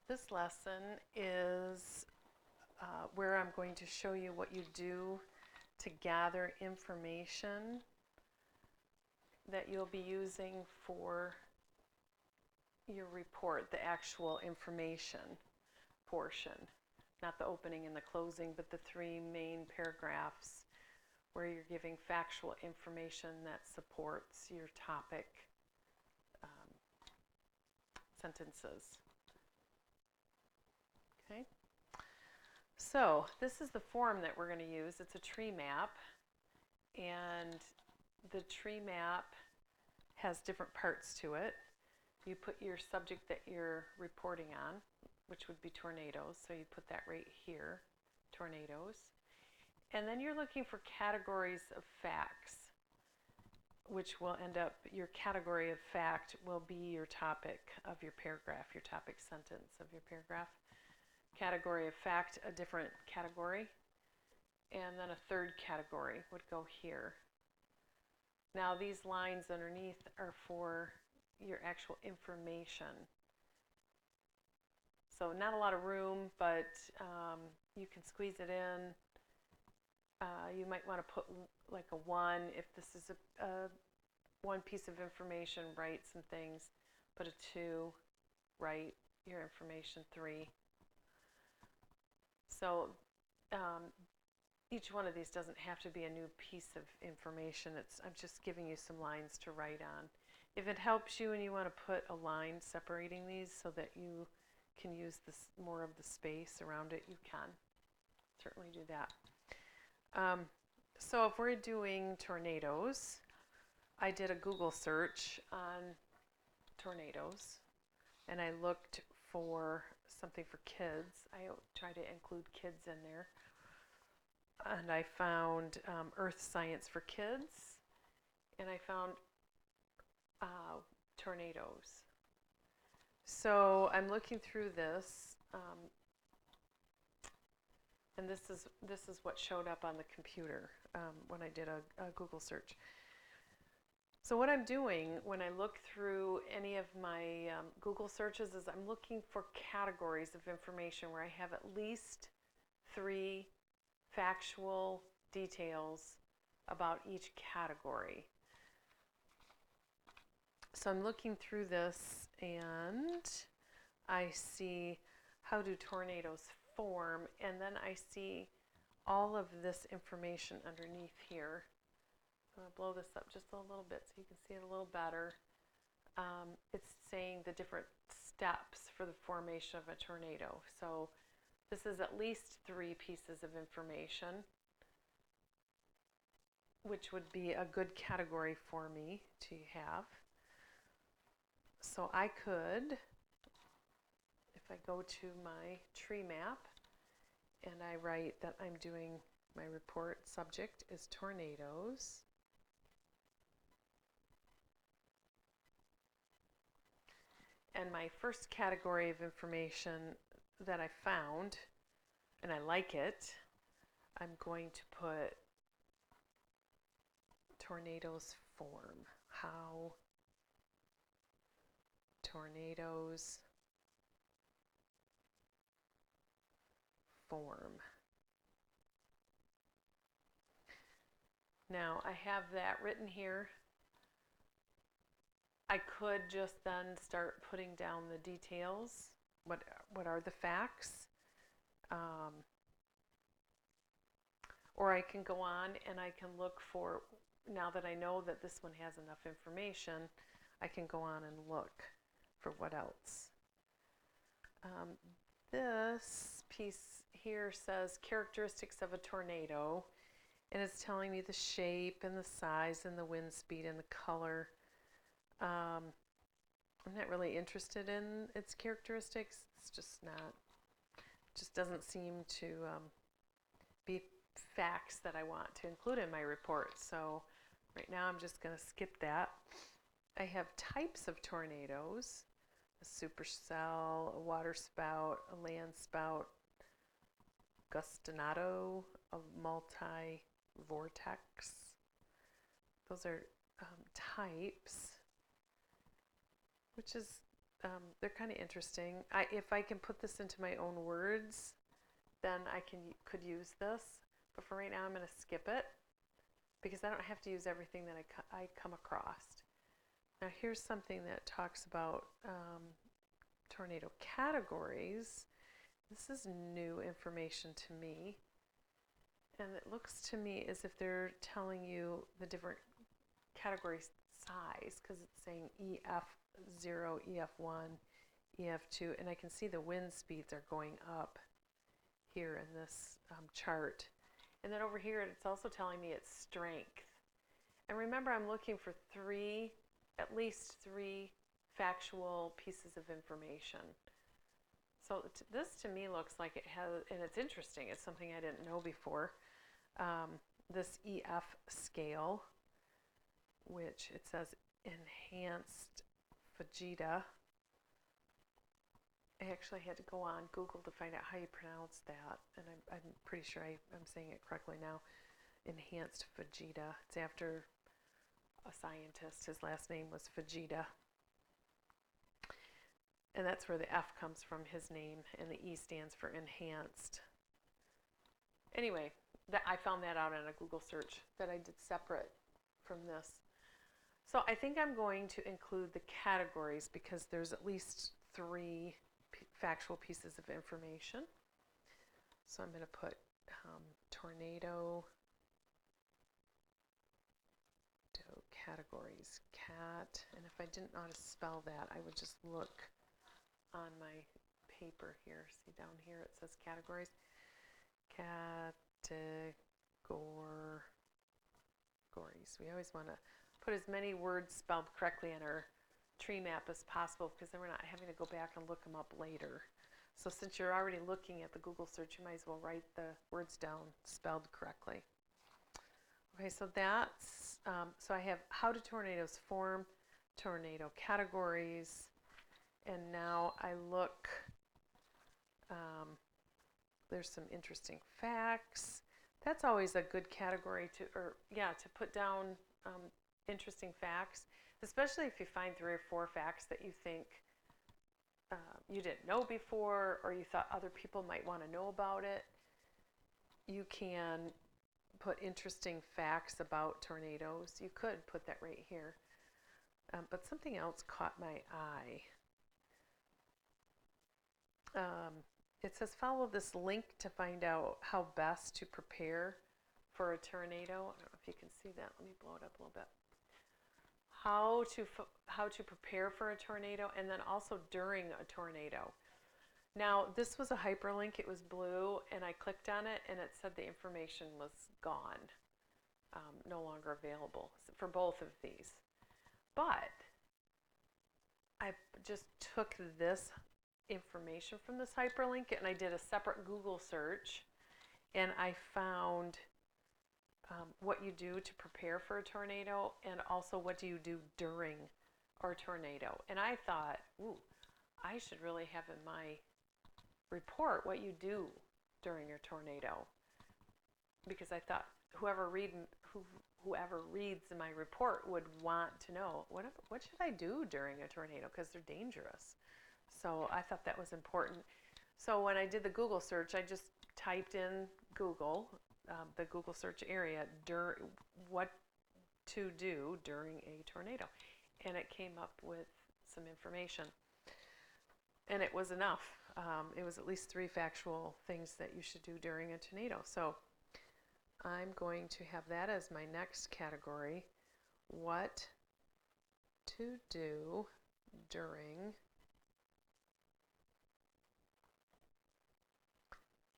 This lesson is where I'm going to show you what you do to gather information that you'll be using for your report, the actual information portion, not the opening and the closing, but the three main paragraphs where you're giving factual information that supports your topic sentences. Okay, so this is the form that we're going to use. It's a tree map, and the tree map has different parts to it. You put your subject that you're reporting on, which would be tornadoes, so you put that right here, tornadoes. And then you're looking for categories of facts, which will end up, your category of fact will be your topic of your paragraph, your topic sentence of your paragraph. Category of fact, a different category, and then a third category would go here. Now these lines underneath are for your actual information. So not a lot of room, but you can squeeze it in. You might want to put like a 1 if this is a one piece of information, write some things. Put a 2, write your information 3. So each one of these doesn't have to be a new piece of information. I'm just giving you some lines to write on. If it helps you and you want to put a line separating these so that you can use this more of the space around it, you can certainly do that. So if we're doing tornadoes, I did a Google search on tornadoes, and I looked for something for kids. I try to include kids in there. And I found Earth Science for Kids, and I found tornadoes. So I'm looking through this, and this is what showed up on the computer when I did a Google search. So what I'm doing when I look through any of my Google searches is I'm looking for categories of information where I have at least 3 factual details about each category. So I'm looking through this and I see how do tornadoes form, and then I see all of this information underneath here. I'm going to blow this up just a little bit so you can see it a little better. It's saying the different steps for the formation of a tornado. So this is at least 3 pieces of information, which would be a good category for me to have. So I could, if I go to my tree map and I write that I'm doing my report subject is tornadoes. And my first category of information that I found, and I like it, I'm going to put tornadoes form. How tornadoes form. Now I have that written here. I could just then start putting down the details. What are the facts? Or I can go on and I can look for, now that I know that this one has enough information, I can go on and look for what else. This piece here says characteristics of a tornado, and it's telling me the shape and the size and the wind speed and the color. I'm not really interested in its characteristics. It's just not, just doesn't seem to be facts that I want to include in my report. So right now I'm just going to skip that. I have types of tornadoes: a supercell, a water spout, a land spout, gustonado, a multi-vortex. Those are types, which is they're kind of interesting. If I can put this into my own words, then I could use this. But for right now, I'm going to skip it because I don't have to use everything that I come across. Now here's something that talks about tornado categories. This is new information to me. And it looks to me as if they're telling you the different category size because it's saying EF0, EF1, EF2, and I can see the wind speeds are going up here in this chart. And then over here, it's also telling me its strength. And remember, I'm looking for at least three factual pieces of information. So this to me looks like it has, and it's interesting, it's something I didn't know before, this EF scale, which it says enhanced Fujita. I actually had to go on Google to find out how you pronounce that, and I'm pretty sure I'm saying it correctly now. Enhanced Fujita. It's after a scientist. His last name was Fujita. And that's where the F comes from, his name, and the E stands for enhanced. Anyway, I found that out in a Google search that I did separate from this. So I think I'm going to include the categories because there's at least three factual pieces of information. So I'm going to put tornado categories, cat, and if I didn't know how to spell that, I would just look on my paper here. See down here it says categories. Categories. We always want to put as many words spelled correctly in our tree map as possible because then we're not having to go back and look them up later. So since you're already looking at the Google search, you might as well write the words down spelled correctly. Okay, so that's, so I have how do tornadoes form, tornado categories, and now I look, there's some interesting facts. That's always a good category to put down interesting facts, especially if you find 3 or 4 facts that you think you didn't know before or you thought other people might want to know about it. You can put interesting facts about tornadoes. You could put that right here. But something else caught my eye. It says follow this link to find out how best to prepare for a tornado. I don't know if you can see that. Let me blow it up a little bit. How to prepare for a tornado and then also during a tornado. Now this was a hyperlink. It was blue and I clicked on it and it said the information was gone, no longer available for both of these. But I just took this information from this hyperlink and I did a separate Google search and I found what you do to prepare for a tornado and also what do you do during a tornado. And I thought, ooh, I should really have in my report what you do during a tornado because I thought whoever reads my report would want to know what should I do during a tornado because they're dangerous. So I thought that was important. So when I did the Google search, I just typed in Google, the Google search area, what to do during a tornado. And it came up with some information. And it was enough. It was at least 3 factual things that you should do during a tornado. So I'm going to have that as my next category. What to do during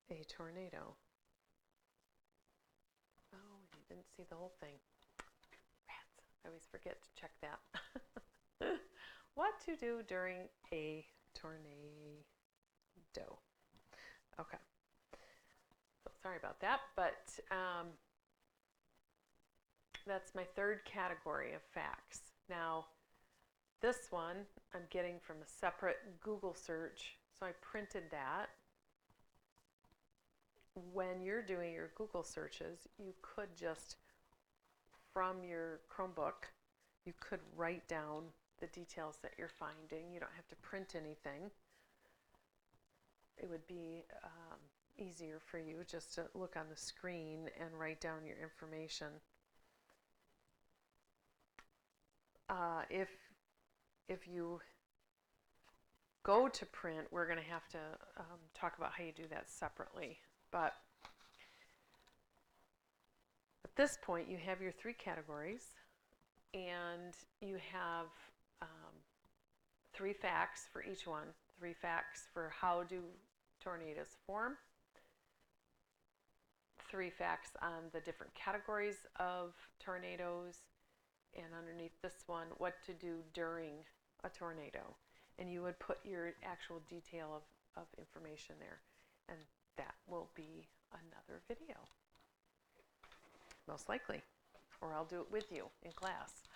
a tornado. Oh, you didn't see the whole thing. Rats. I always forget to check that. What to do during a tornado. Okay. So sorry about that, but that's my 3rd category of facts. Now, this one I'm getting from a separate Google search, so I printed that. When you're doing your Google searches, you could just, from your Chromebook, you could write down the details that you're finding. You don't have to print anything. It would be easier for you just to look on the screen and write down your information. If you go to print, we're going to have to talk about how you do that separately. But at this point, you have your 3 categories, and you have 3 facts for each one. 3 facts for how do tornadoes form, 3 facts on the different categories of tornadoes, and underneath this one, what to do during a tornado. And you would put your actual detail of information there. And that will be another video, most likely. Or I'll do it with you in class.